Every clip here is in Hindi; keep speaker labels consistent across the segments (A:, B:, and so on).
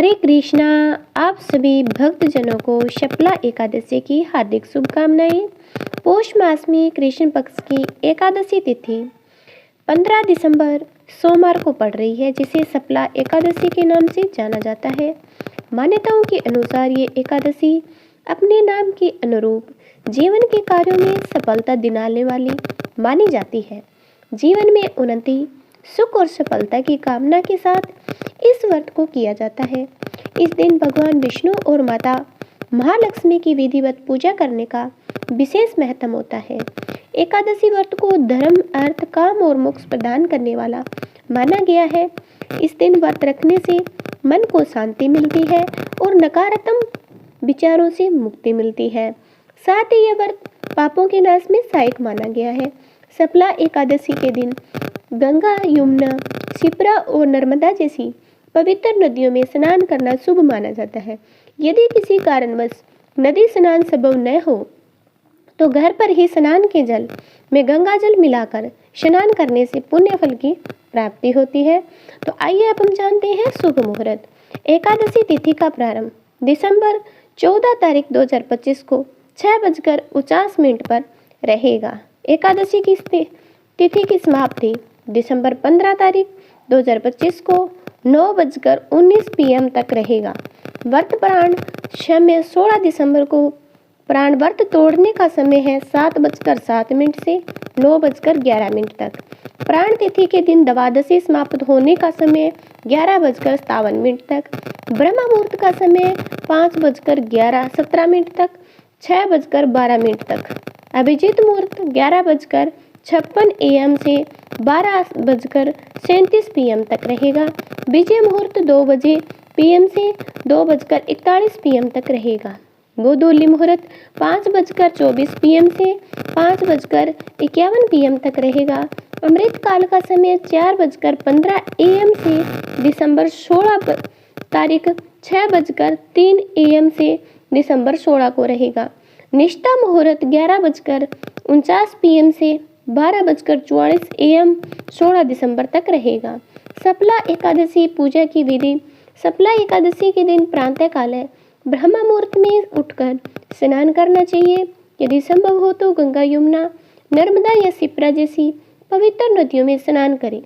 A: हरे कृष्णा। आप सभी भक्तजनों को शपला एकादशी की हार्दिक शुभकामनाएं। पौष मास में कृष्ण पक्ष की एकादशी तिथि 15 दिसंबर सोमवार को पड़ रही है, जिसे शपला एकादशी के नाम से जाना जाता है। मान्यताओं के अनुसार ये एकादशी अपने नाम के अनुरूप जीवन के कार्यों में सफलता दिलाने वाली मानी जाती है। जीवन में उन्नति, सुख और सफलता की कामना के साथ इस व्रत को किया जाता है। इस दिन भगवान विष्णु और माता महालक्ष्मी की विधिवत पूजा करने का विशेष महत्व होता है। एकादशी व्रत को धर्म, अर्थ, काम और मोक्ष प्रदान करने वाला माना गया है। इस दिन व्रत रखने से मन को शांति मिलती है और नकारात्मक विचारों से मुक्ति मिलती है। साथ ही यह व्रत पापों के नाश में सहायक माना गया है। शपला एकादशी के दिन गंगा, यमुना, शिप्रा और नर्मदा जैसी पवित्र नदियों में स्नान करना शुभ माना जाता है। यदि किसी कारणवश नदी स्नान संभव न हो तो घर पर ही स्नान के जल में गंगा जल मिलाकर स्नान करने से पुण्य फल की प्राप्ति होती है। तो आइए अब हम जानते हैं शुभ मुहूर्त। एकादशी तिथि का प्रारंभ दिसंबर 14 तारीख 2025 को 6:49 पर रहेगा। एकादशी की तिथि की समाप्ति दिसंबर 15 तारीख 2025 को 9:19 PM तक रहेगा। व्रत प्राण समय 16 दिसंबर को प्राण व्रत तोड़ने का समय है 7:07 से 9:11 तक। प्राण तिथि के दिन द्वादशी समाप्त होने का समय 11:57 तक। ब्रह्म मुहूर्त का समय 5:17 तक 6:12 तक। अभिजीत मुहूर्त 11:56 AM से 12:37 PM तक रहेगा। विजय मुहूर्त 2 बजे PM से 2:41 PM तक रहेगा। गोधूली मुहूर्त 5:24 PM से 5:51 PM तक रहेगा। अमृत काल का समय 4:15 AM से दिसंबर 16 तारीख 6:03 AM से दिसंबर 16 को रहेगा। निष्ठा मुहूर्त 11:49 PM से 12:44 AM 16 दिसंबर तक रहेगा। शपला एकादशी पूजा की विधि। शपला एकादशी के दिन प्रातः काल ब्रह्म मुहूर्त में उठकर स्नान करना चाहिए। यदि संभव हो तो गंगा, यमुना, नर्मदा या शिप्रा जैसी पवित्र नदियों में स्नान करें।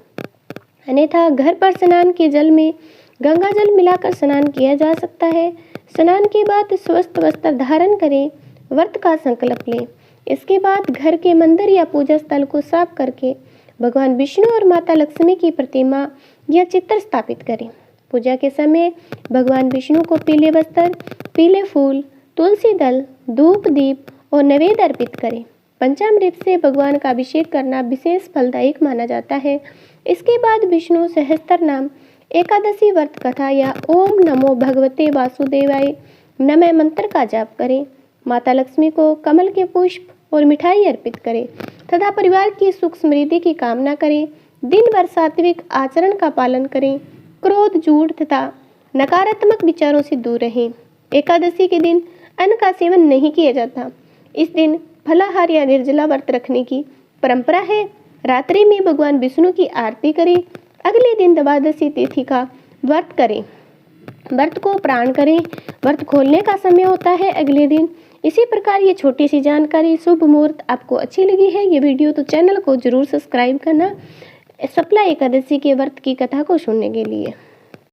A: अन्यथा घर पर स्नान के जल में गंगा जल मिलाकर स्नान किया जा सकता है। स्नान के बाद स्वस्थ वस्त्र धारण करें, व्रत का संकल्प लें। इसके बाद घर के मंदिर या पूजा स्थल को साफ करके भगवान विष्णु और माता लक्ष्मी की प्रतिमा या चित्र स्थापित करें। पूजा के समय भगवान विष्णु को पीले वस्त्र, पीले फूल, तुलसी दल, धूप, दीप और नैवेद्य अर्पित करें। पंचामृत से भगवान का अभिषेक करना विशेष फलदायक माना जाता है। इसके बाद विष्णु सहस्त्र नाम, एकादशी व्रत कथा या ओम नमो भगवते वासुदेवाय नमः मंत्र का जाप करें। माता लक्ष्मी को कमल के पुष्प और मिठाई अर्पित करें तथा परिवार की सुख समृद्धि की कामना करें। दिन भर सात्विक आचरण का पालन करें। क्रोध, झूठ तथा नकारात्मक विचारों से दूर रहें। एकादशी के दिन अन्न का सेवन नहीं किया जाता। इस दिन फलाहार या निर्जला व्रत रखने की परंपरा है। रात्रि में भगवान विष्णु की आरती करें। अगले दिन द्वादशी तिथि का व्रत करें। व्रत को प्राण करें। व्रत खोलने का समय होता है अगले दिन। इसी प्रकार ये छोटी सी जानकारी, शुभ मुहूर्त आपको अच्छी लगी है ये वीडियो तो चैनल को जरूर सब्सक्राइब करना शपला एकादशी के व्रत की कथा को सुनने के लिए।